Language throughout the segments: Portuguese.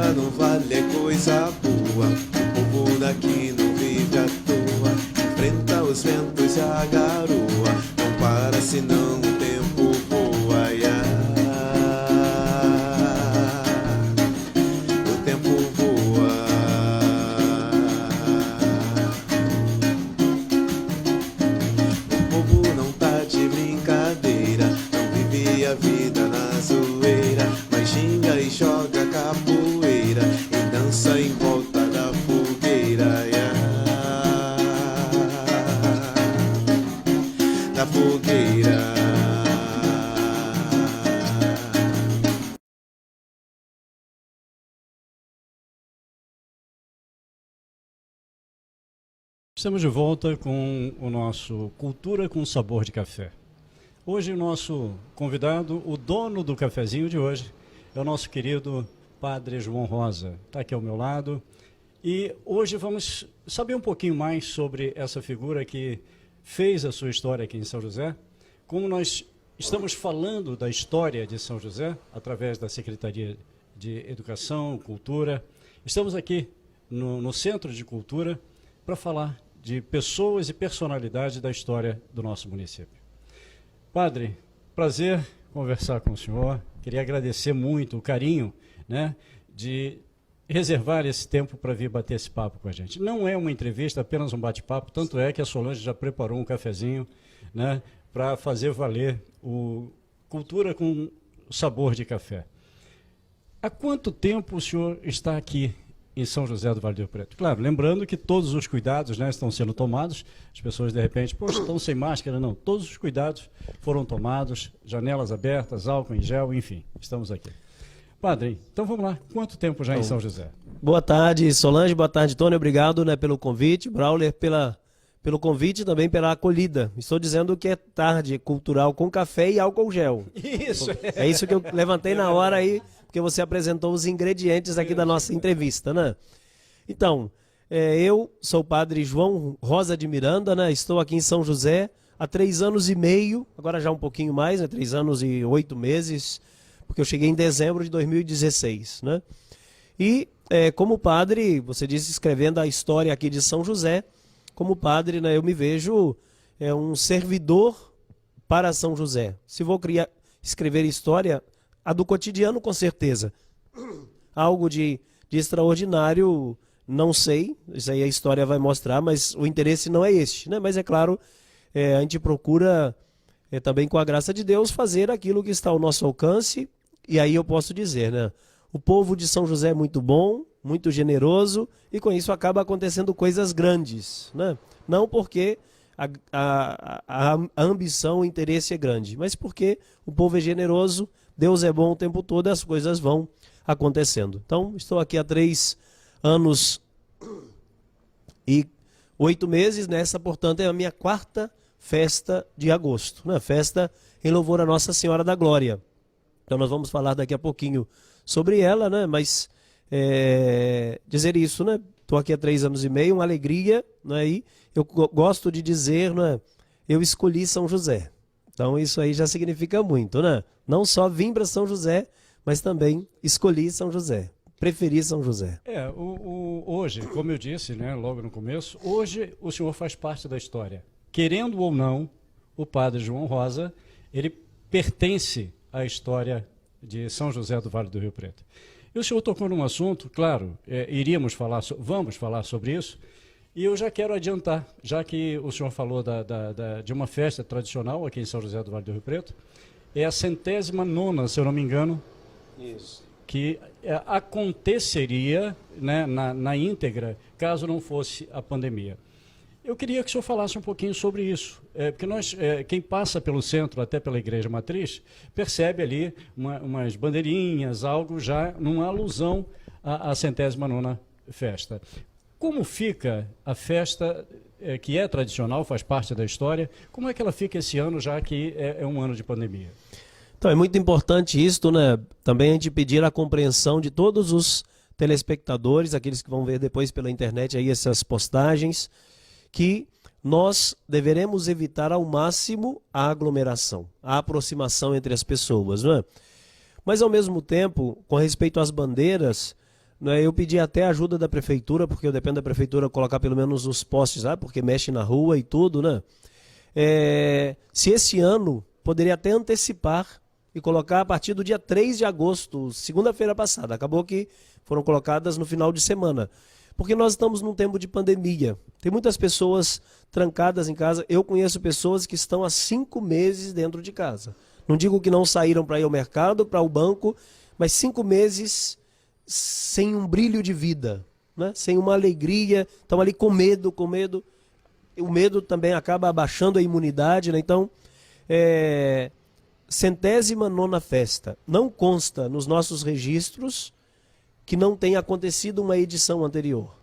vida no vale é coisa boa. O povo daqui não vive à toa. Enfrenta os ventos e a garoa. Não para senão o tempo voa. O tempo voa. O povo não tá de brincadeira. Não vive a vida na zoeira, mas xinga e joga capoeira e dança em volta da fogueira, da fogueira. Estamos de volta com o nosso Cultura com Sabor de Café. Hoje o nosso convidado, o dono do cafezinho de hoje, é o nosso querido Padre João Rosa. Está aqui ao meu lado. E hoje vamos saber um pouquinho mais sobre essa figura que fez a sua história aqui em São José. Como nós estamos falando da história de São José, através da Secretaria de Educação, Cultura, estamos aqui no Centro de Cultura para falar de pessoas e personalidades da história do nosso município. Padre, prazer conversar com o senhor. Queria agradecer muito o carinho, né, de reservar esse tempo para vir bater esse papo com a gente. Não é uma entrevista, apenas um bate-papo, tanto é que a Solange já preparou um cafezinho, né, para fazer valer o Cultura com Sabor de Café. Há quanto tempo o senhor está aqui em São José do Vale do Rio Preto? Claro, lembrando que todos os cuidados, né, estão sendo tomados. As pessoas, de repente, poxa, estão sem máscara. Não, todos os cuidados foram tomados, janelas abertas, álcool em gel, enfim, estamos aqui. Padre, então vamos lá. Quanto tempo já em São José? Boa tarde, Solange. Boa tarde, Tony. Obrigado, né, pelo convite. Brauler, pelo convite e também pela acolhida. Estou dizendo que é tarde cultural com café e álcool gel. Isso. É isso que eu levantei na hora aí, porque você apresentou os ingredientes aqui da nossa entrevista, né? Então, eu sou o Padre João Rosa de Miranda, né? Estou aqui em São José há 3 anos e meio, agora já um pouquinho mais, né? 3 anos e 8 meses, porque eu cheguei em dezembro de 2016, né? E como padre, você disse, escrevendo a história aqui de São José, como padre, né, eu me vejo um servidor para São José. Se vou escrever história, a do cotidiano, com certeza. Algo de extraordinário, não sei, isso aí a história vai mostrar, mas o interesse não é este, né? Mas é claro, a gente procura também, com a graça de Deus, fazer aquilo que está ao nosso alcance. E aí eu posso dizer, né? O povo de São José é muito bom, muito generoso, e com isso acaba acontecendo coisas grandes, né? Não porque a ambição, o interesse é grande, mas porque o povo é generoso, Deus é bom o tempo todo, as coisas vão acontecendo. Então, estou aqui há 3 anos e 8 meses, nessa, portanto, é a minha 4ª festa de agosto, né? Festa em louvor a Nossa Senhora da Glória. Então, nós vamos falar daqui a pouquinho sobre ela, né? Mas dizer isso, né? Estou aqui há 3 anos e meio, uma alegria, né? E eu gosto de dizer, né? Eu escolhi São José. Então isso aí já significa muito, né? Não só vim para São José, mas também escolhi São José. Preferi São José. Hoje, como eu disse, né, logo no começo, hoje o senhor faz parte da história. Querendo ou não, o Padre João Rosa, ele pertence à história de São José do Vale do Rio Preto. E o senhor tocou num assunto, claro, vamos falar sobre isso, e eu já quero adiantar, já que o senhor falou de uma festa tradicional aqui em São José do Vale do Rio Preto, é a 109ª, se eu não me engano, isso, que aconteceria, né, na íntegra, caso não fosse a pandemia. Eu queria que o senhor falasse um pouquinho sobre isso, porque quem passa pelo centro, até pela Igreja Matriz, percebe ali umas bandeirinhas, algo já numa alusão à 109ª festa. Como fica a festa, que é tradicional, faz parte da história, como é que ela fica esse ano, já que é um ano de pandemia? Então é muito importante isso, né? Também a gente pedir a compreensão de todos os telespectadores, aqueles que vão ver depois pela internet aí essas postagens, que nós deveremos evitar ao máximo a aglomeração, a aproximação entre as pessoas, não é? Mas ao mesmo tempo, com respeito às bandeiras, né? Eu pedi até ajuda da prefeitura, porque eu dependo da prefeitura colocar pelo menos os postes lá, porque mexe na rua e tudo, né? Se esse ano poderia até antecipar e colocar a partir do dia 3 de agosto, segunda-feira passada. Acabou que foram colocadas no final de semana. Porque nós estamos num tempo de pandemia. Tem muitas pessoas trancadas em casa. Eu conheço pessoas que estão há 5 meses dentro de casa. Não digo que não saíram para ir ao mercado, para o banco, mas 5 meses sem um brilho de vida, né? Sem uma alegria, estão ali com medo, com medo. O medo também acaba abaixando a imunidade, né? Então, 109ª festa. Não consta nos nossos registros que não tenha acontecido uma edição anterior.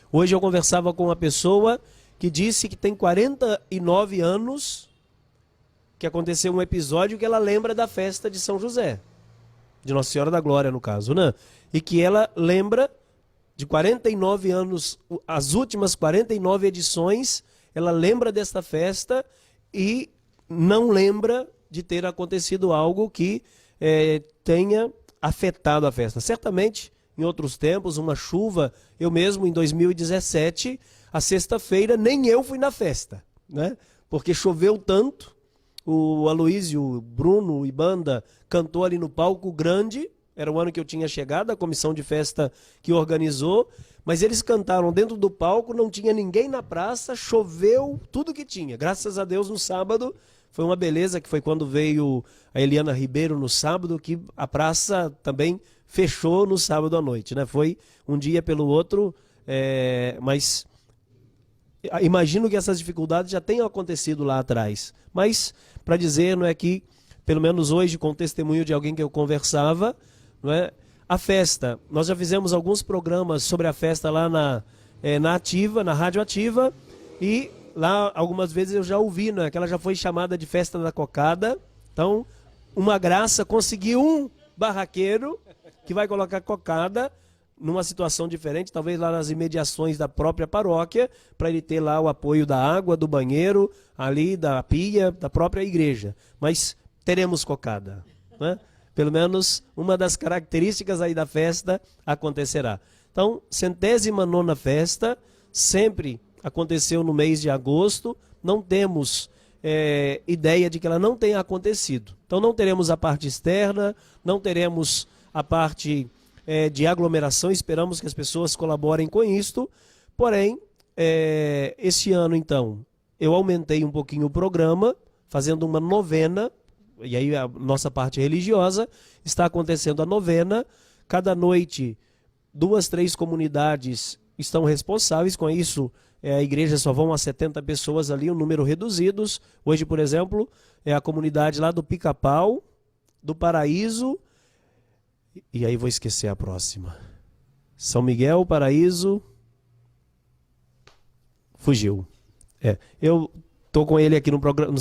Hoje eu conversava com uma pessoa que disse que tem 49 anos que aconteceu um episódio que ela lembra da festa de São José, de Nossa Senhora da Glória, no caso, né? E que ela lembra de 49 anos, as últimas 49 edições, ela lembra desta festa e não lembra de ter acontecido algo que tenha afetado a festa. Certamente, em outros tempos, uma chuva, eu mesmo em 2017, a sexta-feira, nem eu fui na festa, né? Porque choveu tanto, o Aloísio, Bruno e banda cantou ali no palco grande, era o ano que eu tinha chegado, a comissão de festa que organizou, mas eles cantaram dentro do palco, não tinha ninguém na praça, choveu tudo que tinha. Graças a Deus, no sábado, foi uma beleza, que foi quando veio a Eliana Ribeiro no sábado, que a praça também fechou no sábado à noite, né? Foi um dia pelo outro, mas imagino que essas dificuldades já tenham acontecido lá atrás. Mas, para dizer, não é que, pelo menos hoje, com o testemunho de alguém que eu conversava, não é? A festa, nós já fizemos alguns programas sobre a festa lá na Ativa, na Rádio Ativa, e lá algumas vezes eu já ouvi, né, que ela já foi chamada de Festa da Cocada. Então, uma graça, conseguir um barraqueiro que vai colocar cocada numa situação diferente, talvez lá nas imediações da própria paróquia, para ele ter lá o apoio da água, do banheiro, ali da pia, da própria igreja. Mas teremos cocada, né? Pelo menos uma das características aí da festa acontecerá. Então, 109ª festa, sempre aconteceu no mês de agosto, não temos ideia de que ela não tenha acontecido. Então não teremos a parte externa, não teremos a parte de aglomeração, esperamos que as pessoas colaborem com isto, porém, esse ano então, eu aumentei um pouquinho o programa, fazendo uma novena, e aí a nossa parte religiosa, está acontecendo a novena, cada noite 2, 3 comunidades estão responsáveis com isso. A igreja só vão a 70 pessoas ali, um número reduzidos. Hoje, por exemplo, é a comunidade lá do Pica-Pau, do Paraíso, e aí vou esquecer a próxima. São Miguel, Paraíso, fugiu. Eu estou com ele aqui no programa,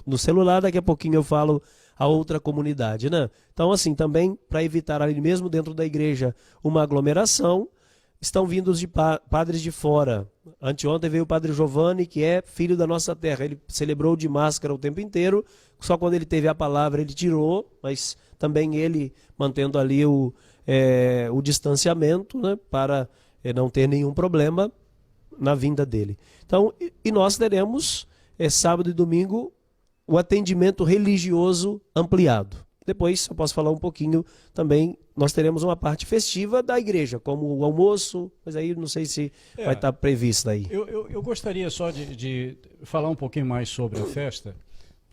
no celular, daqui a pouquinho eu falo a outra comunidade, né? Então, assim, também para evitar ali mesmo dentro da igreja uma aglomeração, estão vindos de padres de fora. Anteontem veio o padre Giovanni, que é filho da nossa terra. Ele celebrou de máscara o tempo inteiro, só quando ele teve a palavra ele tirou, mas também ele mantendo ali o distanciamento, né, para não ter nenhum problema na vinda dele. Então, e nós teremos sábado e domingo o atendimento religioso ampliado. Depois eu posso falar um pouquinho também, nós teremos uma parte festiva da igreja, como o almoço, mas aí não sei se vai estar previsto aí. Eu gostaria só de falar um pouquinho mais sobre a festa,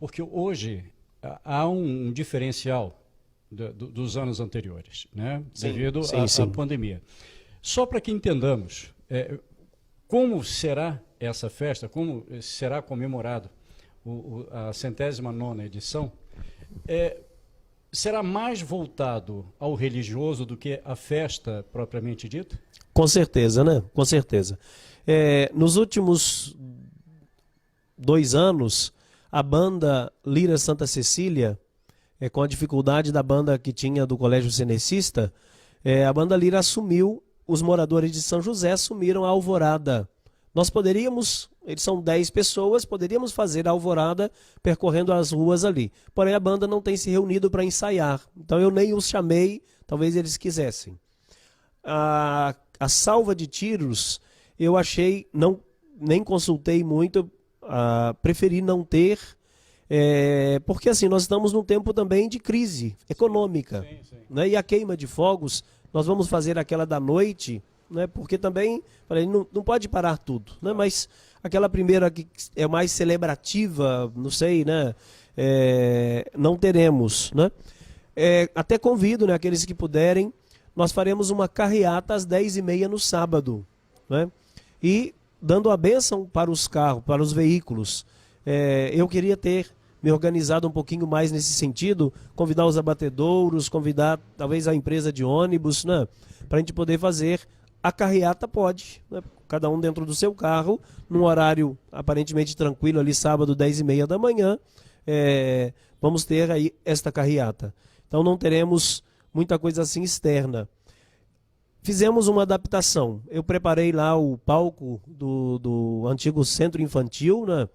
porque hoje há um diferencial dos anos anteriores, né? Devido à pandemia. Só para que entendamos como será essa festa, como será comemorado a 109ª edição, será mais voltado ao religioso do que a festa propriamente dita? Com certeza, né? Com certeza. Nos últimos 2 anos, a banda Lira Santa Cecília, com a dificuldade da banda que tinha do Colégio Cenecista, a banda Lira assumiu, os moradores de São José assumiram a alvorada. Nós poderíamos, eles são 10 pessoas, poderíamos fazer a alvorada percorrendo as ruas ali. Porém, a banda não tem se reunido para ensaiar. Então, eu nem os chamei, talvez eles quisessem. a salva de tiros, eu achei, nem consultei muito, preferi não ter, porque assim, nós estamos num tempo também de crise econômica. Sim, sim. Né? E a queima de fogos, nós vamos fazer aquela da noite, né? Porque também não pode parar tudo, né? Mas aquela primeira que é mais celebrativa, não sei, né? Não teremos, né? Até convido, né, aqueles que puderem, nós faremos uma carreata às 10h30 no sábado, né? E dando a bênção para os carros, para os veículos. Eu queria ter me organizado um pouquinho mais nesse sentido, convidar os abatedouros, convidar talvez a empresa de ônibus, né? Para a gente poder fazer a carreata, pode, né? Cada um dentro do seu carro, num horário aparentemente tranquilo, ali sábado, 10h30 da manhã, vamos ter aí esta carreata. Então não teremos muita coisa assim externa. Fizemos uma adaptação. Eu preparei lá o palco do antigo centro infantil, né?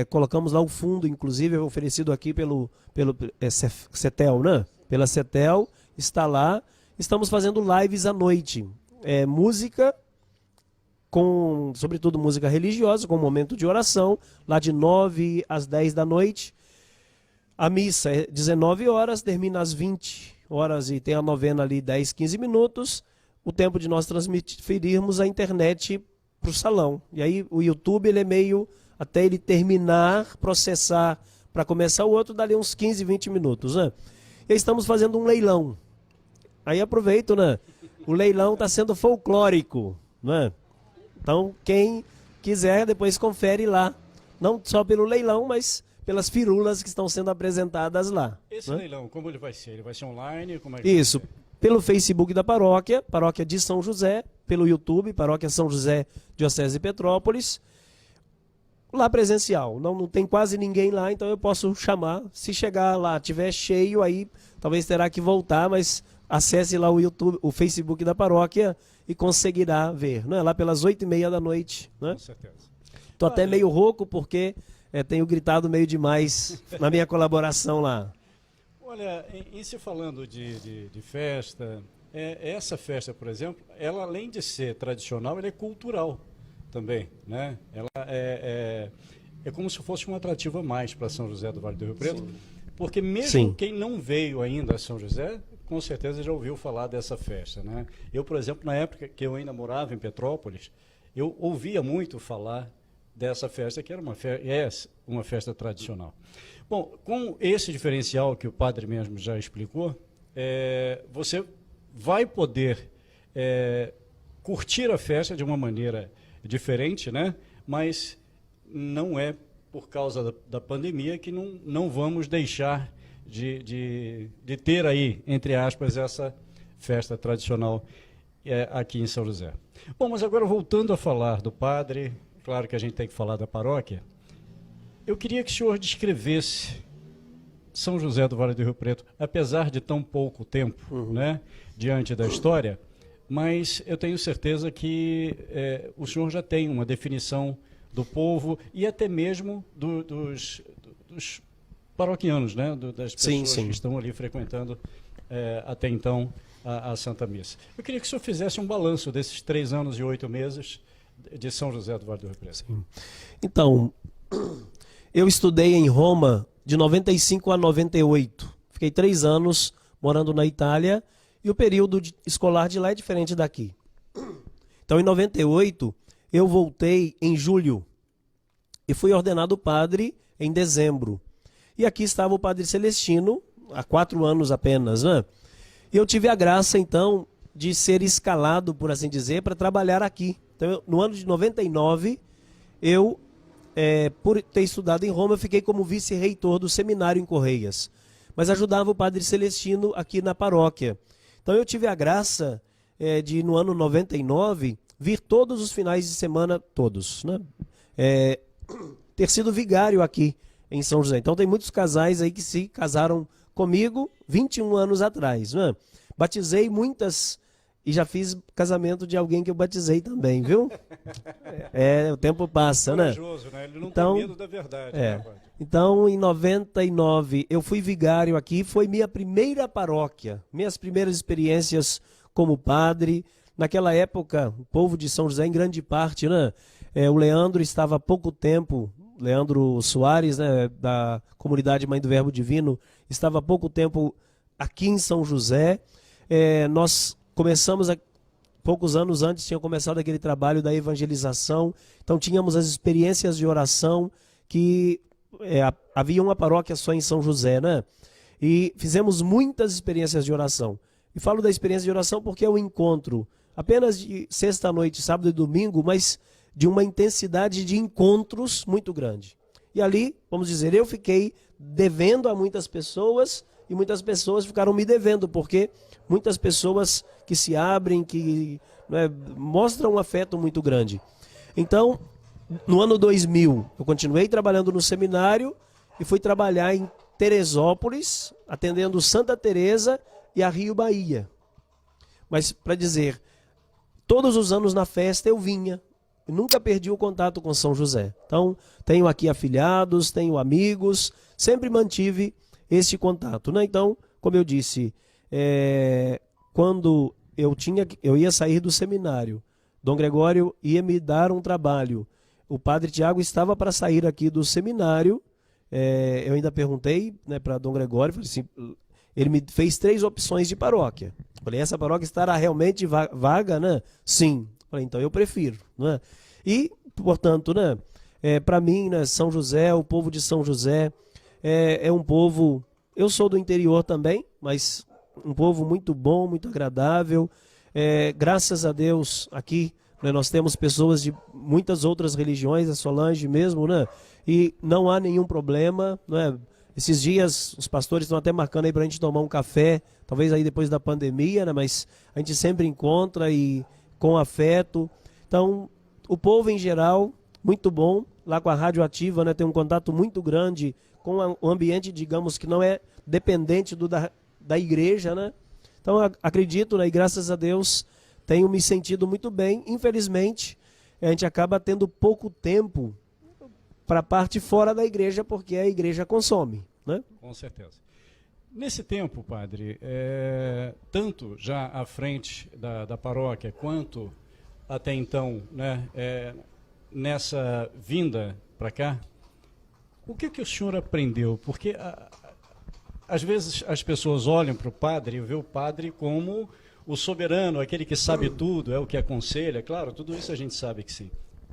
Colocamos lá o fundo, inclusive, oferecido aqui pelo CETEL, né? Pela CETEL, está lá. Estamos fazendo lives à noite. Música, sobretudo música religiosa, com momento de oração, lá de 9 às 10 da noite. A missa é 19 horas, termina às 20 horas e tem a novena ali 10, 15 minutos. O tempo de nós transferirmos a internet para o salão. E aí o YouTube, ele é meio, até ele terminar, processar, para começar o outro, dali uns 15, 20 minutos, né? E aí estamos fazendo um leilão. Aí aproveito, né? O leilão está sendo folclórico, né? Então, quem quiser, depois confere lá. Não só pelo leilão, mas pelas firulas que estão sendo apresentadas lá. Esse né? leilão, como ele vai ser? Ele vai ser online? Como é Isso. Pelo Facebook da paróquia, Paróquia de São José, pelo YouTube, Paróquia São José, Diocese de Petrópolis. Lá presencial, não tem quase ninguém lá, então eu posso chamar. Se chegar lá, tiver cheio, aí talvez terá que voltar, mas acesse lá o YouTube, o Facebook da paróquia e conseguirá ver, né? Lá pelas 8h30 da noite. Né? Com certeza. Tô até meio rouco porque tenho gritado meio demais na minha colaboração lá. Olha, em se falando de festa, essa festa, por exemplo, ela além de ser tradicional, ela é cultural também, né? Ela é como se fosse um atrativo a mais para São José do Vale do Rio Preto, sim, porque mesmo sim, quem não veio ainda a São José, com certeza já ouviu falar dessa festa, né? Eu, por exemplo, na época que eu ainda morava em Petrópolis, eu ouvia muito falar dessa festa, que era uma festa tradicional. Bom, com esse diferencial que o padre mesmo já explicou, você vai poder curtir a festa de uma maneira diferente, né? Mas não é por causa da pandemia que não vamos deixar de ter aí, entre aspas, essa festa tradicional aqui em São José. Bom, mas agora voltando a falar do padre, claro que a gente tem que falar da paróquia, eu queria que o senhor descrevesse São José do Vale do Rio Preto, apesar de tão pouco tempo, né, diante da história, mas eu tenho certeza que o senhor já tem uma definição do povo e até mesmo dos paroquianos, né, das pessoas sim, sim, que estão ali frequentando até então a Santa Missa. Eu queria que o senhor fizesse um balanço desses 3 anos e 8 meses de São José do Vale do Rio Preto. Sim. Então, eu estudei em Roma de 95 a 98. Fiquei 3 anos morando na Itália e o período escolar de lá é diferente daqui. Então, em 98, eu voltei em julho e fui ordenado padre em dezembro. E aqui estava o padre Celestino, há 4 anos apenas, né? E eu tive a graça, então, de ser escalado, por assim dizer, para trabalhar aqui. Então, no ano de 99, eu, por ter estudado em Roma, eu fiquei como vice-reitor do seminário em Correias. Mas ajudava o padre Celestino aqui na paróquia. Então, eu tive a graça de, no ano 99, vir todos os finais de semana, todos, né? Ter sido vigário aqui em São José. Então, tem muitos casais aí que se casaram comigo 21 anos atrás, né? Batizei muitas e já fiz casamento de alguém que eu batizei também, viu? O tempo passa, né? Né? Ele não tem medo da verdade, né, Então, em 99, eu fui vigário aqui, foi minha primeira paróquia, minhas primeiras experiências como padre. Naquela época, o povo de São José, em grande parte, né? O Leandro estava há pouco tempo, Leandro Soares, né, da comunidade Mãe do Verbo Divino, estava há pouco tempo aqui em São José. Nós começamos, poucos anos antes, tinha começado aquele trabalho da evangelização, então tínhamos as experiências de oração, que havia uma paróquia só em São José, né? E fizemos muitas experiências de oração. E falo da experiência de oração porque é um encontro apenas de sexta-noite, sábado e domingo, mas de uma intensidade de encontros muito grande. E ali, vamos dizer, eu fiquei devendo a muitas pessoas e muitas pessoas ficaram me devendo, porque muitas pessoas que se abrem, que mostram um afeto muito grande. Então, no ano 2000, eu continuei trabalhando no seminário e fui trabalhar em Teresópolis, atendendo Santa Teresa e a Rio Bahia. Mas, para dizer, todos os anos na festa eu vinha, e nunca perdi o contato com São José. Então, tenho aqui afilhados, tenho amigos, sempre mantive este contato, né? Então, como eu disse, quando eu ia sair do seminário, Dom Gregório ia me dar um trabalho. O padre Tiago estava para sair aqui do seminário. Eu ainda perguntei, né, para Dom Gregório, falei assim, ele me fez 3 opções de paróquia. Falei, essa paróquia estará realmente vaga, né? Sim. Falei, então eu prefiro, né? E, portanto, né, para mim, né, São José, o povo de São José é um povo, eu sou do interior também, mas um povo muito bom, muito agradável. Graças a Deus, aqui, né, nós temos pessoas de muitas outras religiões, a Solange mesmo, né? E não há nenhum problema, né? Esses dias os pastores estão até marcando aí para a gente tomar um café, talvez aí depois da pandemia, né? Mas a gente sempre encontra e com afeto. Então, o povo em geral, muito bom. Lá com a Rádio Ativa, né, tem um contato muito grande com o ambiente, digamos, que não é dependente da igreja, né? Então, acredito, né, e graças a Deus, tenho me sentido muito bem. Infelizmente, a gente acaba tendo pouco tempo para a parte fora da igreja, porque a igreja consome, né? Com certeza. Nesse tempo, padre, tanto já à frente da paróquia, quanto até então, né, nessa vinda para cá, o que o senhor aprendeu? Porque às vezes as pessoas olham para o padre e vê o padre como o soberano, aquele que sabe tudo, é o que aconselha. Claro, tudo isso a gente sabe que sim.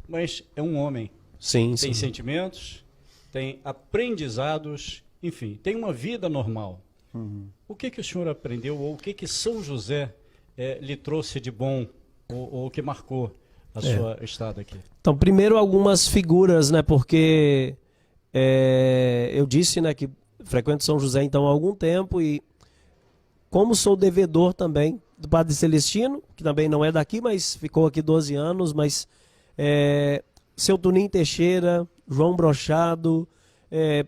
Mas é um homem. Sim, tem sim. sentimentos, tem aprendizados, enfim, tem uma vida normal. O que o senhor aprendeu, ou o que São José lhe trouxe de bom, ou que marcou a sua estada aqui? Então, primeiro algumas figuras, né, porque eu disse, né, que frequento São José então há algum tempo, e como sou devedor também do Padre Celestino, que também não é daqui, mas ficou aqui 12 anos, mas seu Tunim Teixeira, João Brochado,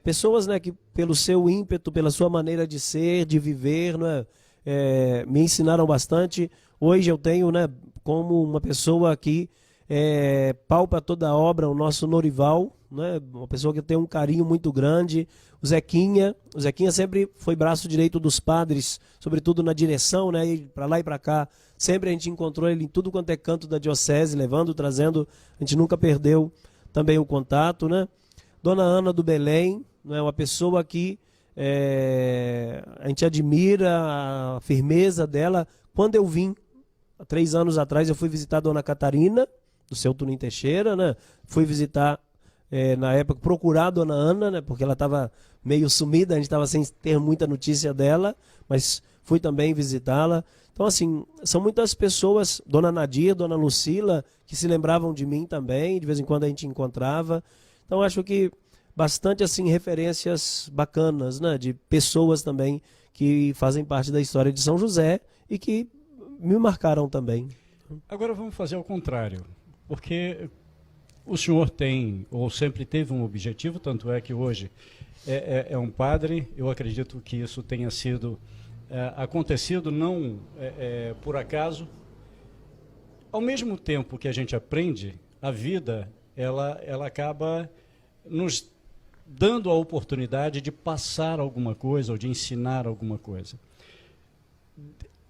pessoas, né, que pelo seu ímpeto, pela sua maneira de ser, de viver, né, me ensinaram bastante. Hoje eu tenho, né, como uma pessoa que palpa toda a obra, o nosso Norival, né, uma pessoa que tem um carinho muito grande. O Zequinha sempre foi braço direito dos padres, sobretudo na direção, né, para lá e para cá. Sempre a gente encontrou ele em tudo quanto é canto da diocese, levando, trazendo. A gente nunca perdeu também o contato, né? Dona Ana do Belém, né, uma pessoa que a gente admira a firmeza dela. Quando eu vim, há 3 anos atrás, eu fui visitar a Dona Catarina, do seu Tunim Teixeira, né? Fui visitar, na época, procurar a Dona Ana, né? Porque ela estava meio sumida, a gente estava sem ter muita notícia dela, mas fui também visitá-la. Então, assim, são muitas pessoas, Dona Nadir, Dona Lucila, que se lembravam de mim também, de vez em quando a gente encontrava. Então, acho que bastante, assim, referências bacanas, né, de pessoas também que fazem parte da história de São José e que me marcaram também. Agora vamos fazer ao contrário, porque o senhor tem, ou sempre teve um objetivo, tanto é que hoje é um padre. Eu acredito que isso tenha sido acontecido não por acaso. Ao mesmo tempo que a gente aprende, a vida ela acaba nos dando a oportunidade de passar alguma coisa ou de ensinar alguma coisa.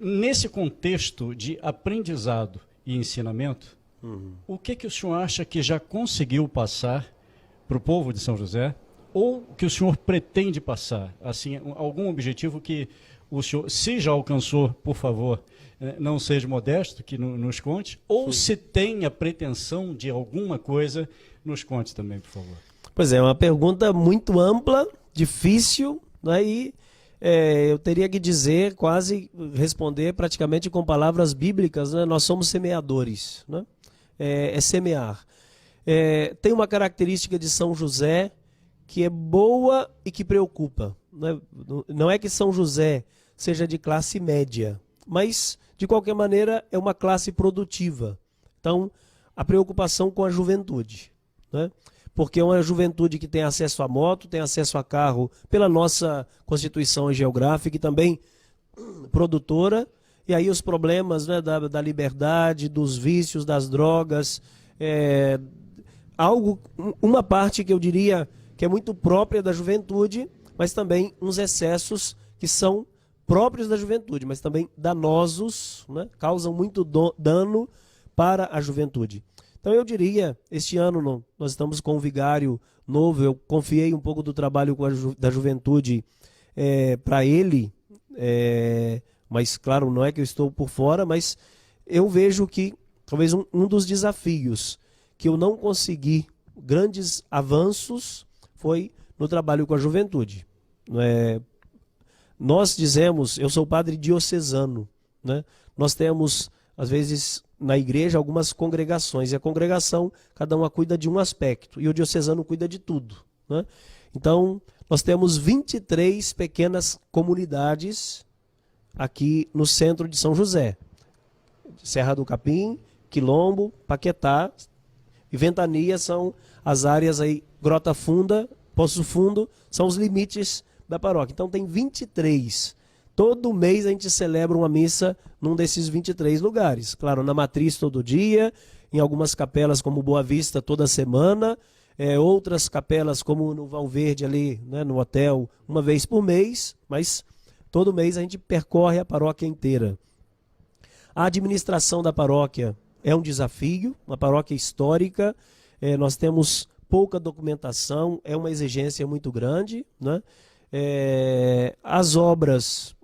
Nesse contexto de aprendizado e ensinamento, o que o senhor acha que já conseguiu passar para o povo de São José, ou que o senhor pretende passar? Assim, algum objetivo que o senhor, se já alcançou, por favor, não seja modesto, que nos conte, ou se tem a pretensão de alguma coisa, nos conte também, por favor. Pois é uma pergunta muito ampla, difícil, né? E eu teria que dizer, quase responder praticamente com palavras bíblicas, né? Nós somos semeadores, né? É semear. Tem uma característica de São José que é boa e que preocupa, né? Não é que São José seja de classe média, mas, de qualquer maneira, é uma classe produtiva. Então, a preocupação com a juventude, né? Porque é uma juventude que tem acesso a moto, tem acesso a carro pela nossa Constituição Geográfica e também produtora, e aí os problemas, né, da liberdade, dos vícios, das drogas, uma parte que eu diria que é muito própria da juventude, mas também uns excessos que são próprios da juventude, mas também danosos, né, causam muito dano para a juventude. Então eu diria, este ano nós estamos com um vigário novo, eu confiei um pouco do trabalho da juventude para ele, mas claro, não é que eu estou por fora, mas eu vejo que talvez um dos desafios que eu não consegui grandes avanços foi no trabalho com a juventude. Nós dizemos, eu sou padre diocesano, né? Nós temos, às vezes, na igreja, algumas congregações, e a congregação, cada uma cuida de um aspecto, e o diocesano cuida de tudo, né? Então, nós temos 23 pequenas comunidades aqui no centro de São José. Serra do Capim, Quilombo, Paquetá e Ventania são as áreas aí, Grota Funda, Poço Fundo, são os limites da paróquia. Então tem 23. Todo mês a gente celebra uma missa num desses 23 lugares. Claro, na Matriz todo dia, em algumas capelas como Boa Vista toda semana, outras capelas como no Valverde ali, né, no hotel, uma vez por mês, mas todo mês a gente percorre a paróquia inteira. A administração da paróquia é um desafio, uma paróquia histórica, nós temos pouca documentação, é uma exigência muito grande, né? As obras,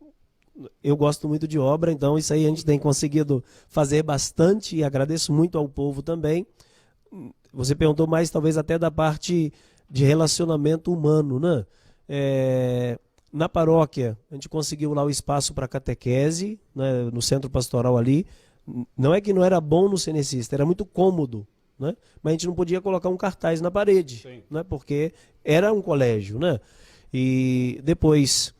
eu gosto muito de obra, então isso aí a gente tem conseguido fazer bastante e agradeço muito ao povo também. Você perguntou mais talvez até da parte de relacionamento humano, né? Na paróquia, a gente conseguiu lá o espaço para catequese, né, no centro pastoral ali. Não é que não era bom no cenecista, era muito cômodo, né? Mas a gente não podia colocar um cartaz na parede, né, porque era um colégio, né? E depois,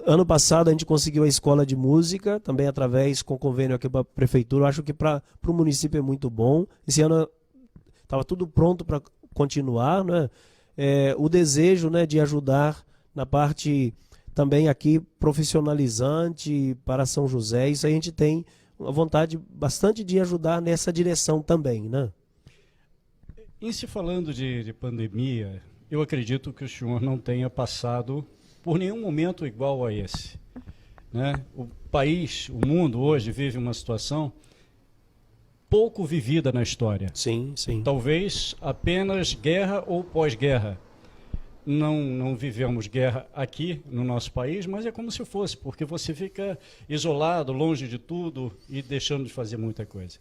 ano passado a gente conseguiu a escola de música, também através com convênio aqui para a prefeitura. Eu acho que para o município é muito bom. Esse ano estava tudo pronto para continuar, né? O desejo, né, de ajudar na parte também aqui profissionalizante para São José, isso aí a gente tem uma vontade bastante de ajudar nessa direção também, né? Em se falando de pandemia, eu acredito que o senhor não tenha passado por nenhum momento igual a esse, né? O país, o mundo hoje vive uma situação pouco vivida na história. Sim, sim. Talvez apenas guerra ou pós-guerra. Não vivemos guerra aqui no nosso país, mas é como se fosse, porque você fica isolado, longe de tudo e deixando de fazer muita coisa.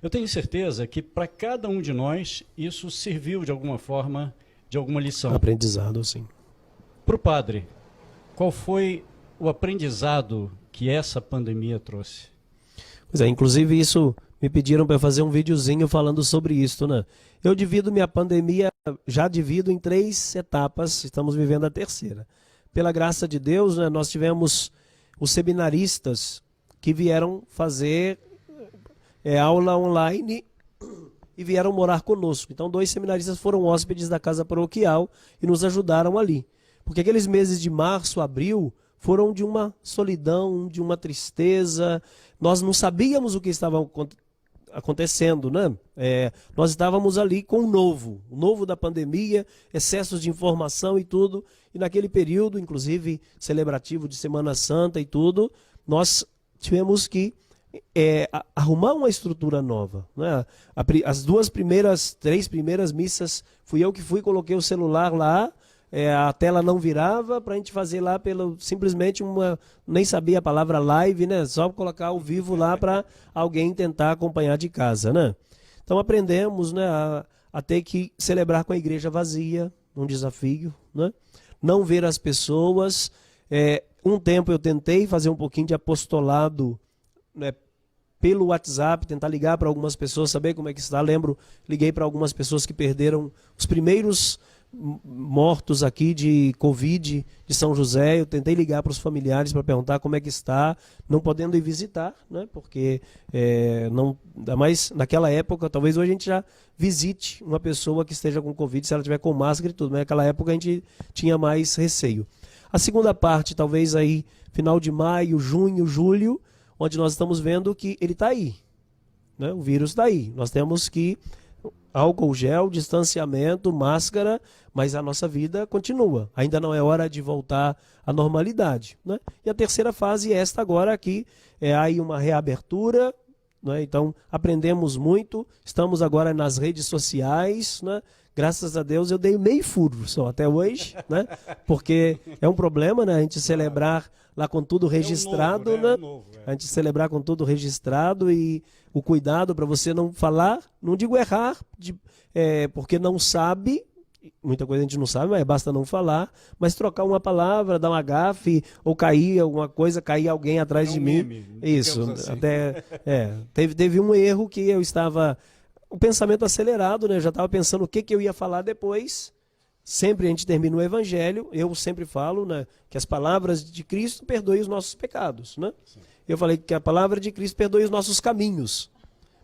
Eu tenho certeza que para cada um de nós isso serviu de alguma forma, de alguma lição. Aprendizado, sim. Para o padre, qual foi o aprendizado que essa pandemia trouxe? Pois inclusive isso me pediram para fazer um videozinho falando sobre isso, né? Eu divido minha pandemia, já divido em 3 etapas, estamos vivendo a terceira. Pela graça de Deus, né, nós tivemos os seminaristas que vieram fazer aula online e vieram morar conosco. Então 2 seminaristas foram hóspedes da casa paroquial e nos ajudaram ali. Porque aqueles meses de março, abril, foram de uma solidão, de uma tristeza. Nós não sabíamos o que estava acontecendo, né? Nós estávamos ali com o novo da pandemia, excessos de informação e tudo, e naquele período, inclusive celebrativo de Semana Santa e tudo, nós tivemos que arrumar uma estrutura nova, né? As três primeiras missas, fui eu que coloquei o celular lá, a tela não virava para a gente fazer lá simplesmente nem sabia a palavra live, né? Só colocar ao vivo lá para alguém tentar acompanhar de casa, né? Então aprendemos, né, a ter que celebrar com a igreja vazia, um desafio, né? Não ver as pessoas. Um tempo eu tentei fazer um pouquinho de apostolado, né, pelo WhatsApp, tentar ligar para algumas pessoas, saber como é que está. Liguei para algumas pessoas que perderam os primeiros mortos aqui de Covid de São José. Eu tentei ligar para os familiares para perguntar como é que está, não podendo ir visitar, né? Porque não, ainda mais naquela época, talvez hoje a gente já visite uma pessoa que esteja com Covid, se ela tiver com máscara e tudo, mas naquela época a gente tinha mais receio. A segunda parte, talvez aí, final de maio, junho, julho, onde nós estamos vendo que ele está aí, né? O vírus está aí. Nós temos que álcool gel, distanciamento, máscara, mas a nossa vida continua. Ainda não é hora de voltar à normalidade, né? E a terceira fase é esta agora aqui, aí uma reabertura, né? Então aprendemos muito, estamos agora nas redes sociais, né? Graças a Deus eu dei meio furo só até hoje, né? Porque é um problema, né? A gente celebrar lá com tudo registrado, né? A gente celebrar com tudo registrado e o cuidado para você não falar, não digo errar, porque não sabe, muita coisa a gente não sabe, mas basta não falar, mas trocar uma palavra, dar uma gafe, ou cair alguma coisa, cair alguém atrás de mim. Meme, isso, assim. até teve um erro que eu estava, o pensamento acelerado, né? Eu já estava pensando o que eu ia falar depois. Sempre a gente termina o evangelho, eu sempre falo, né, que as palavras de Cristo perdoem os nossos pecados, né? Sim. Eu falei que a palavra de Cristo perdoe os nossos caminhos.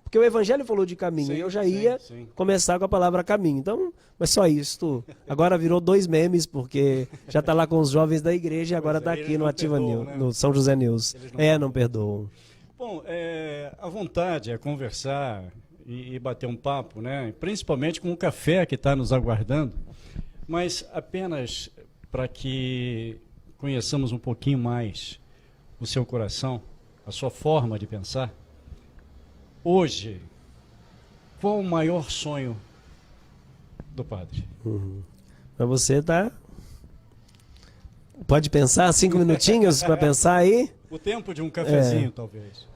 Porque o evangelho falou de caminho, sim, e eu já ia começar com a palavra caminho. Então, mas só isso. Agora virou 2 memes, porque já está lá com os jovens da igreja e agora está aqui no Ativa News, né? No São José News. Não perdoam. Bom, a vontade é conversar e bater um papo, né? Principalmente com o café que está nos aguardando. Mas apenas para que conheçamos um pouquinho mais o seu coração, a sua forma de pensar. Hoje, qual o maior sonho do padre? Para você tá... Pode pensar 5 minutinhos para pensar aí? O tempo de um cafezinho, talvez.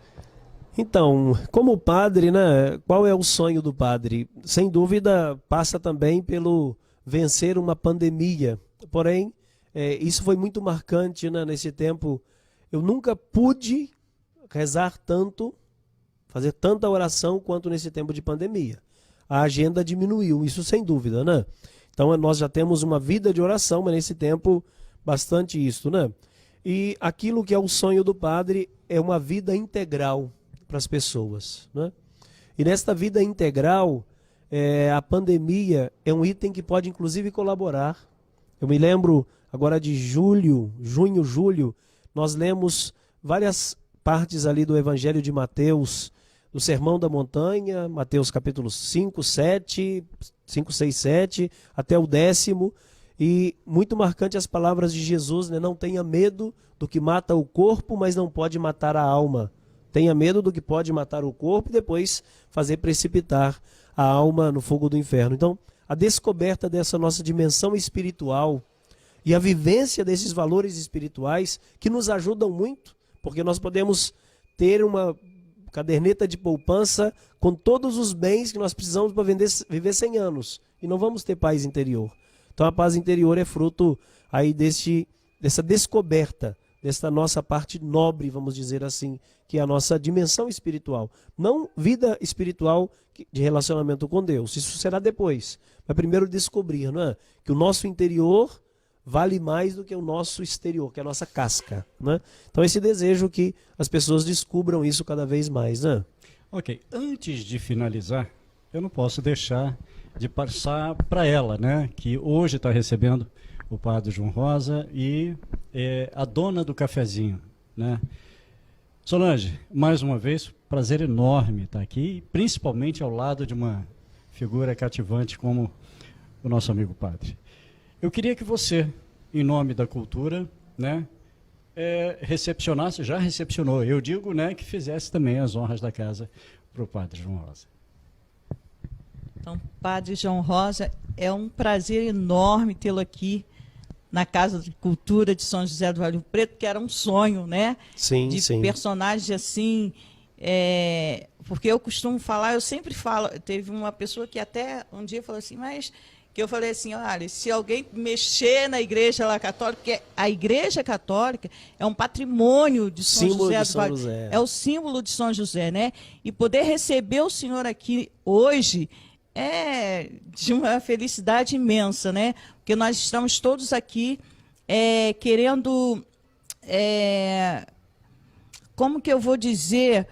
Então, como padre, né? Qual é o sonho do padre? Sem dúvida, passa também pelo vencer uma pandemia. Porém, isso foi muito marcante, né, nesse tempo. Eu nunca pude rezar tanto, fazer tanta oração quanto nesse tempo de pandemia. A agenda diminuiu, isso sem dúvida, né? Então nós já temos uma vida de oração, mas nesse tempo bastante isso, né? E aquilo que é o sonho do padre é uma vida integral para as pessoas, né? E nesta vida integral, a pandemia é um item que pode inclusive colaborar. Eu me lembro agora de junho, julho, nós lemos várias partes ali do Evangelho de Mateus, do Sermão da Montanha, Mateus capítulo 5, 6, 7, até o 10º, e muito marcante as palavras de Jesus, né? Não tenha medo do que mata o corpo, mas não pode matar a alma. Tenha medo do que pode matar o corpo e depois fazer precipitar a alma no fogo do inferno. Então, a descoberta dessa nossa dimensão espiritual e a vivência desses valores espirituais que nos ajudam muito, porque nós podemos ter uma caderneta de poupança com todos os bens que nós precisamos para viver 100 anos e não vamos ter paz interior. Então a paz interior é fruto aí dessa descoberta, dessa nossa parte nobre, vamos dizer assim, que é a nossa dimensão espiritual. Não vida espiritual de relacionamento com Deus, isso será depois. Mas primeiro descobrir, não é? Que o nosso interior vale mais do que o nosso exterior, que é a nossa casca, né? Então esse desejo que as pessoas descubram isso cada vez mais, né? Ok, antes de finalizar, eu não posso deixar de passar para ela, né? Que hoje está recebendo o padre João Rosa e a dona do cafezinho, né? Solange, mais uma vez, prazer enorme estar aqui, principalmente ao lado de uma figura cativante como o nosso amigo padre. Eu queria que você, em nome da cultura, né, recepcionasse, já recepcionou, eu digo, né, que fizesse também as honras da casa para o padre João Rosa. Então, padre João Rosa, é um prazer enorme tê-lo aqui na Casa de Cultura de São José do Vale do Preto, que era um sonho, né? Sim, de sim. personagens assim, porque eu costumo falar, eu sempre falo, teve uma pessoa que até um dia falou assim, mas que eu falei assim, olha, se alguém mexer na igreja lá católica, porque a igreja católica é um patrimônio de São José do Vale, é o símbolo de São José, né? E poder receber o senhor aqui hoje é de uma felicidade imensa, né? Porque nós estamos todos aqui querendo, como que eu vou dizer,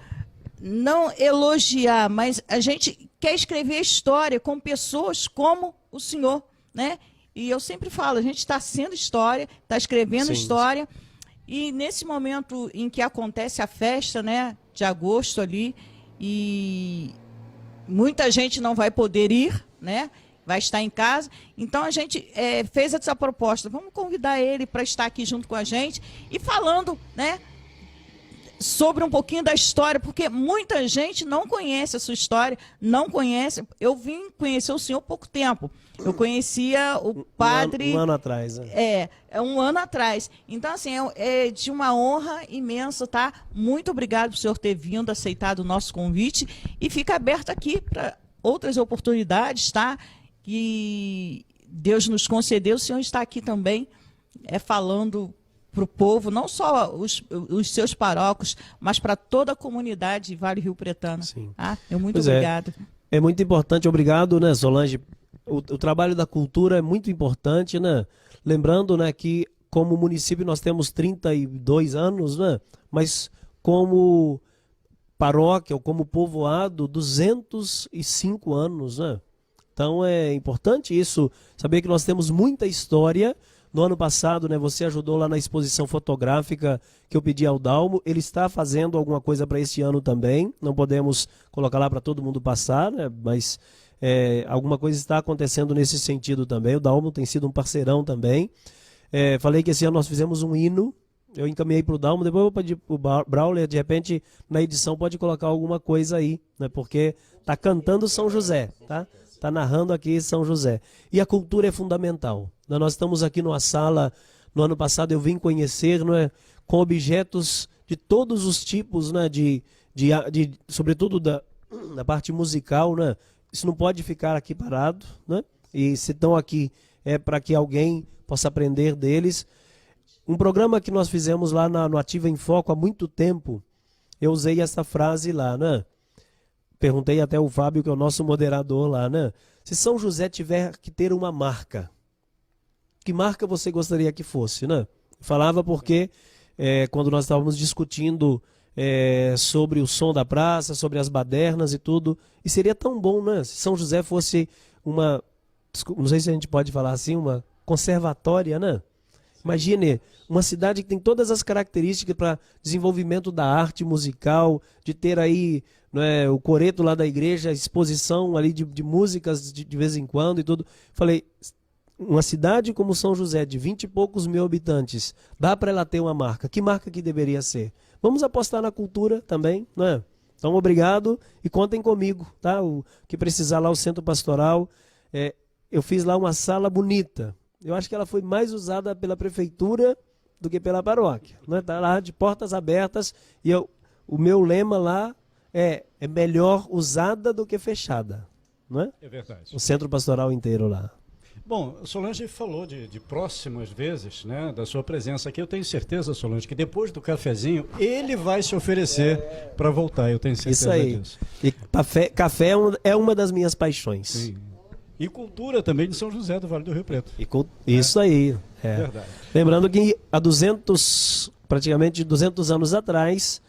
não elogiar, mas a gente quer escrever história com pessoas como o senhor, né? E eu sempre falo, a gente está sendo história, está escrevendo Sim. história, e nesse momento em que acontece a festa, né, de agosto ali, e muita gente não vai poder ir, né? Vai estar em casa. Então a gente fez essa proposta. Vamos convidar ele para estar aqui junto com a gente e falando, né, sobre um pouquinho da história, porque muita gente não conhece a sua história, não conhece. Eu vim conhecer o senhor há pouco tempo. Eu conhecia o padre... Um ano atrás. Né? Um ano atrás. Então, assim, é de uma honra imensa, tá? Muito obrigado por o senhor ter vindo, aceitado o nosso convite, e fica aberto aqui para outras oportunidades, tá? Que Deus nos concedeu. O senhor está aqui também, falando para o povo, não só os seus paróquios, mas para toda a comunidade Vale Rio Pretano. Sim. Tá? Muito Pois obrigado. É muito importante, obrigado, né, Solange? O trabalho da cultura é muito importante, né? Lembrando, né, que como município nós temos 32 anos, né? Mas como paróquia ou como povoado, 205 anos, né? Então é importante isso, saber que nós temos muita história. No ano passado, né, você ajudou lá na exposição fotográfica que eu pedi ao Dalmo. Ele está fazendo alguma coisa para este ano também. Não podemos colocar lá para todo mundo passar, né, mas alguma coisa está acontecendo nesse sentido também. O Dalmo tem sido um parceirão também. Falei que esse ano nós fizemos um hino. Eu encaminhei para o Dalmo, depois eu vou pedir para o Brauler, de repente, na edição pode colocar alguma coisa aí, né, porque está cantando São José, tá? Está narrando aqui São José. E a cultura é fundamental. Nós estamos aqui numa sala, no ano passado eu vim conhecer, não é, com objetos de todos os tipos, né, sobretudo da parte musical. Né? Isso não pode ficar aqui parado. Né? E se estão aqui é para que alguém possa aprender deles. Um programa que nós fizemos lá no Ativa em Foco há muito tempo, eu usei essa frase lá, né? Perguntei até o Fábio, que é o nosso moderador lá, né? Se São José tiver que ter uma marca, que marca você gostaria que fosse, né? Falava porque quando nós estávamos discutindo sobre o som da praça, sobre as badernas e tudo, e seria tão bom, né? Se São José fosse uma, não sei se a gente pode falar assim, uma conservatória, né? Imagine uma cidade que tem todas as características para desenvolvimento da arte musical, de ter aí, né, o coreto lá da igreja, exposição ali de músicas de vez em quando e tudo. Falei, uma cidade como São José, de 20 e poucos mil habitantes, dá para ela ter uma marca. Que marca que deveria ser? Vamos apostar na cultura também, não é? Então, obrigado e contem comigo, tá? O que precisar lá, o Centro Pastoral. Eu fiz lá uma sala bonita. Eu acho que ela foi mais usada pela prefeitura do que pela paróquia. Está lá de portas abertas e o meu lema lá é melhor usada do que fechada. Não é? É verdade. O Centro Pastoral inteiro lá. Bom, Solange falou de próximas vezes, né, da sua presença aqui. Eu tenho certeza, Solange, que depois do cafezinho ele vai se oferecer para voltar. Eu tenho certeza disso. E café é uma das minhas paixões. Sim. E cultura também de São José do Vale do Rio Preto. Isso aí. Verdade. Lembrando que há praticamente 200 anos atrás,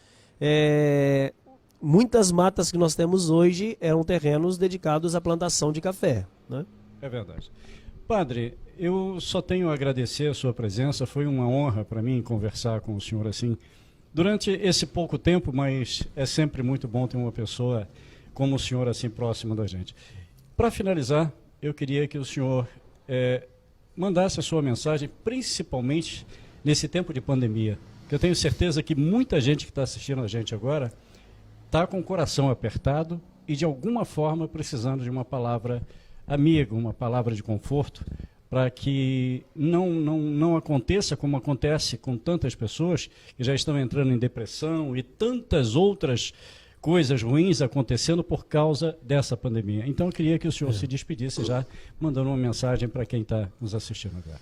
muitas matas que nós temos hoje eram terrenos dedicados à plantação de café. Né? É verdade. Padre, eu só tenho a agradecer a sua presença. Foi uma honra para mim conversar com o senhor assim, Durante esse pouco tempo, mas é sempre muito bom ter uma pessoa como o senhor assim próximo da gente. Para finalizar, eu queria que o senhor mandasse a sua mensagem, principalmente nesse tempo de pandemia, que eu tenho certeza que muita gente que está assistindo a gente agora está com o coração apertado e de alguma forma precisando de uma palavra amiga, uma palavra de conforto, para que não aconteça como acontece com tantas pessoas que já estão entrando em depressão e tantas outras coisas ruins acontecendo por causa dessa pandemia. Então, eu queria que o senhor se despedisse já, mandando uma mensagem para quem está nos assistindo agora.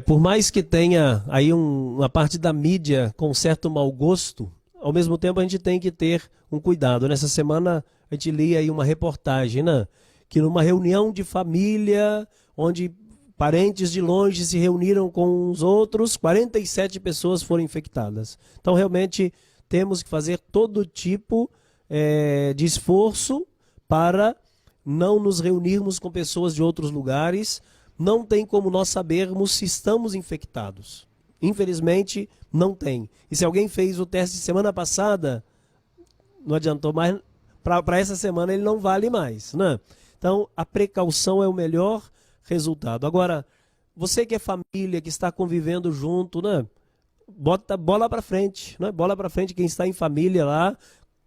Por mais que tenha aí uma parte da mídia com certo mau gosto, ao mesmo tempo a gente tem que ter um cuidado. Nessa semana a gente lia aí uma reportagem, né? Que numa reunião de família, onde parentes de longe se reuniram com os outros, 47 pessoas foram infectadas. Então, realmente, temos que fazer todo tipo de esforço para não nos reunirmos com pessoas de outros lugares. Não tem como nós sabermos se estamos infectados. Infelizmente, não tem. E se alguém fez o teste semana passada, não adiantou mais, para essa semana ele não vale mais, né? Então, a precaução é o melhor resultado. Agora, você que é família, que está convivendo junto, né? Bota bola para frente, né? Bola para frente quem está em família lá,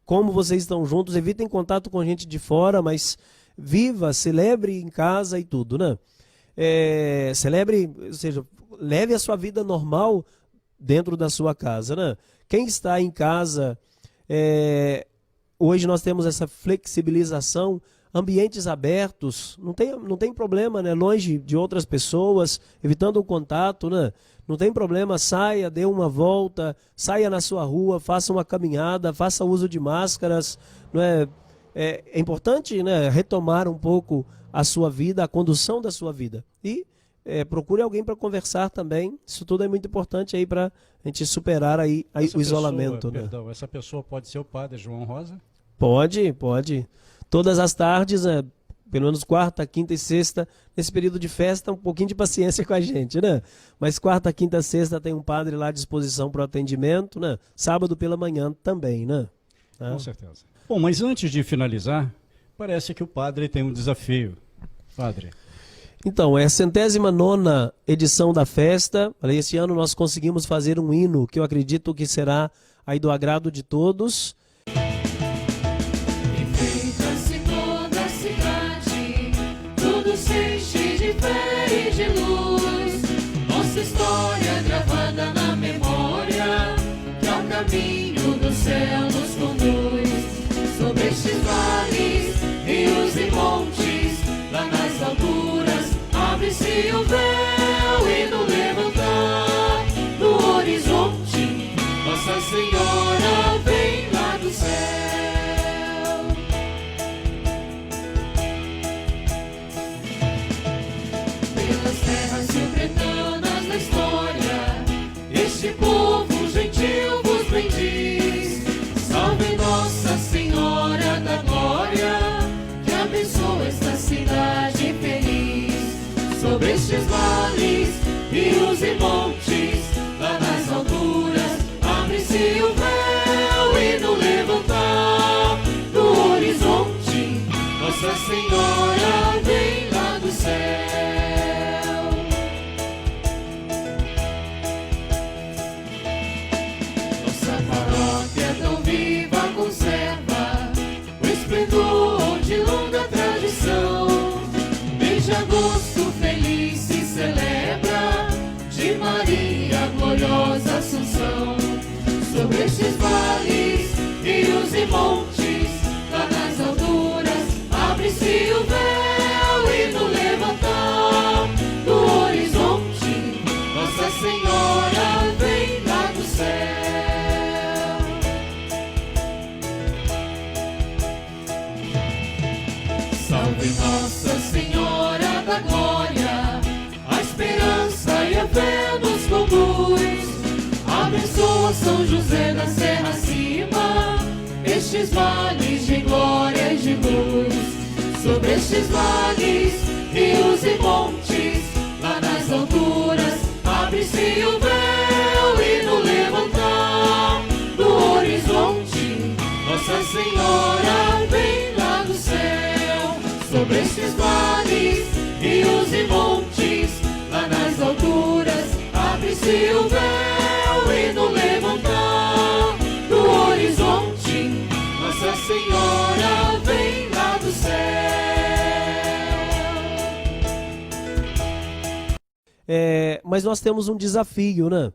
como vocês estão juntos, evitem contato com gente de fora, mas viva, celebre em casa e tudo, né? Celebre, ou seja, leve a sua vida normal dentro da sua casa, né? Quem está em casa, hoje nós temos essa flexibilização, ambientes abertos, não tem problema, né? Longe de outras pessoas, evitando o contato, né? Não tem problema, saia, dê uma volta, saia na sua rua, faça uma caminhada, faça uso de máscaras, não é? É importante, né, retomar um pouco a sua vida, a condução da sua vida. E procure alguém para conversar também. Isso tudo é muito importante aí para a gente superar aí o isolamento. Né? Perdão, essa pessoa pode ser o padre João Rosa? Pode. Todas as tardes, pelo menos quarta, quinta e sexta, nesse período de festa, um pouquinho de paciência com a gente, né? Mas quarta, quinta, sexta tem um padre lá à disposição para o atendimento, né? Sábado pela manhã também, né? Com certeza. Bom, mas antes de finalizar, parece que o padre tem um desafio. Padre. Então, é a 109ª edição da festa. Esse ano nós conseguimos fazer um hino que eu acredito que será aí do agrado de todos. Enfeita-se toda a cidade, tudo se enche de fé e de luz. Nossa história gravada na memória, que ao caminho do céu nos conduz. Sobre estes vales, rios e montes, lá nas alturas, abre-se o véu e no levantar do horizonte, Nossa Senhora vem lá do céu. Pelas terras silvetanas da história, este povo gentil vos bendiz. Salve Nossa Senhora da Glória, que abençoa esta cidade feliz. Sobre estes vales, rios e montes, lá nas alturas, abre-se o véu e no levantar do horizonte, Nossa Senhora vem lá do céu. Nossa paróquia tão viva conserva o esplendor de longa tradição. Mês de agosto feliz se celebra, de Maria gloriosa Assunção. Sobre estes vales, rios e montes, lá nas alturas, abre-se o véu e no levantar do horizonte, Nossa Senhora vem lá do céu. Salve Nossa Senhora da Glória, a esperança e a fé nos conduz. Abençoa São José da Serra Acima, estes vales de glória e de luz. Sobre estes vales, rios e montes, lá nas alturas, abre-se o véu e no levantar Nossa Senhora vem lá do céu, sobre esses vales, rios e montes, lá nas alturas, abre-se o véu e no levantar do horizonte, Nossa Senhora vem lá do céu. Mas nós temos um desafio, né?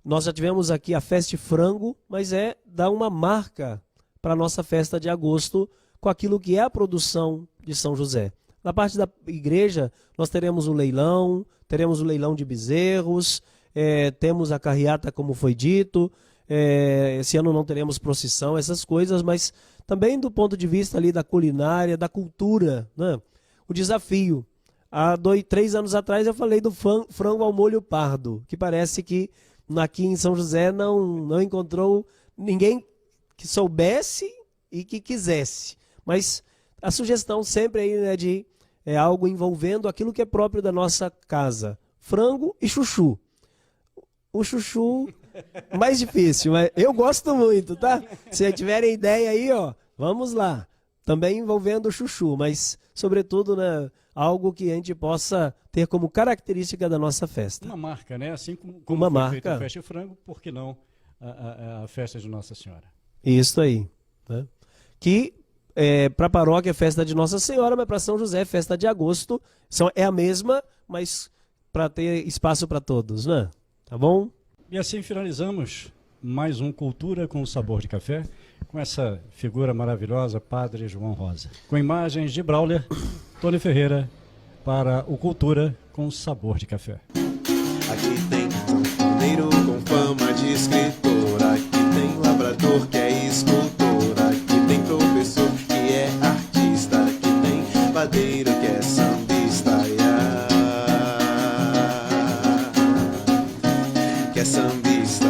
Nós já tivemos aqui a Festa Frango, mas dar uma marca para a nossa festa de agosto com aquilo que é a produção de São José. Na parte da igreja, nós teremos o leilão de bezerros, temos a carreata, como foi dito, esse ano não teremos procissão, essas coisas, mas também do ponto de vista ali da culinária, da cultura, né? O desafio. Há 3 anos atrás eu falei do frango ao molho pardo, que parece que aqui em São José não encontrou ninguém que soubesse e que quisesse. Mas a sugestão sempre aí, né, de algo envolvendo aquilo que é próprio da nossa casa. Frango e chuchu. O chuchu, mais difícil, mas eu gosto muito, tá? Se tiverem ideia aí, ó, vamos lá. Também envolvendo o chuchu, mas, sobretudo, né, algo que a gente possa ter como característica da nossa festa. Uma marca, né? Assim como uma foi marca. Feita a Festa de Frango, por que não a festa de Nossa Senhora? Isso aí. Né? Que para a paróquia é festa de Nossa Senhora, mas para São José é festa de agosto. É a mesma, mas para ter espaço para todos, né? Tá bom? E assim finalizamos mais um Cultura com Sabor de Café, com essa figura maravilhosa, Padre João Rosa. Com imagens de Brauler, Tony Ferreira, para o Cultura com Sabor de Café. Aqui tem sanfoneiro com fama de escritor, aqui tem lavrador que é escultor, aqui tem professor que é artista, aqui tem padeiro que é sambista, que é sambista.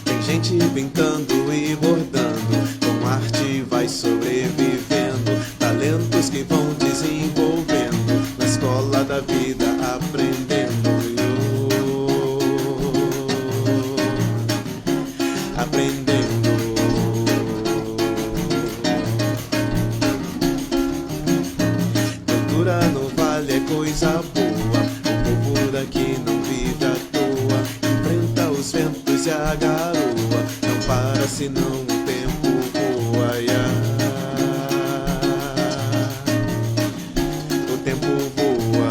Tem gente pintando e bordando, com arte vai sobrevivendo, talentos que vão desenvolvendo, na escola da vida aprendendo, aprendendo. Cultura no vale é coisa boa, o povo daqui não vive à toa, enfrenta os ventos e a garoa, não para senão o tempo voa, o tempo voa.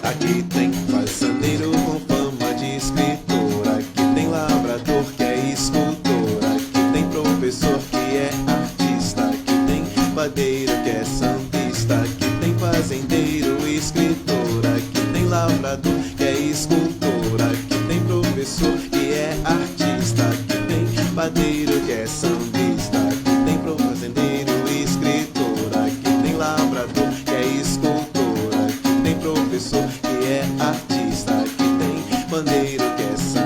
Aqui tem fazendeiro com fama de escritor, aqui tem lavrador que é escultor, aqui tem professor que é artista, aqui tem padeiro que é sambista, aqui tem fazendeiro e escritor, aqui tem lavrador que é escultor, aqui tem professor que é artista, aqui tem padeiro que é sambista, aqui tem fazendeiro e escritor, aqui tem lavrador que é escultor, aqui tem professor que é artista, aqui tem bandeiro que é sambista.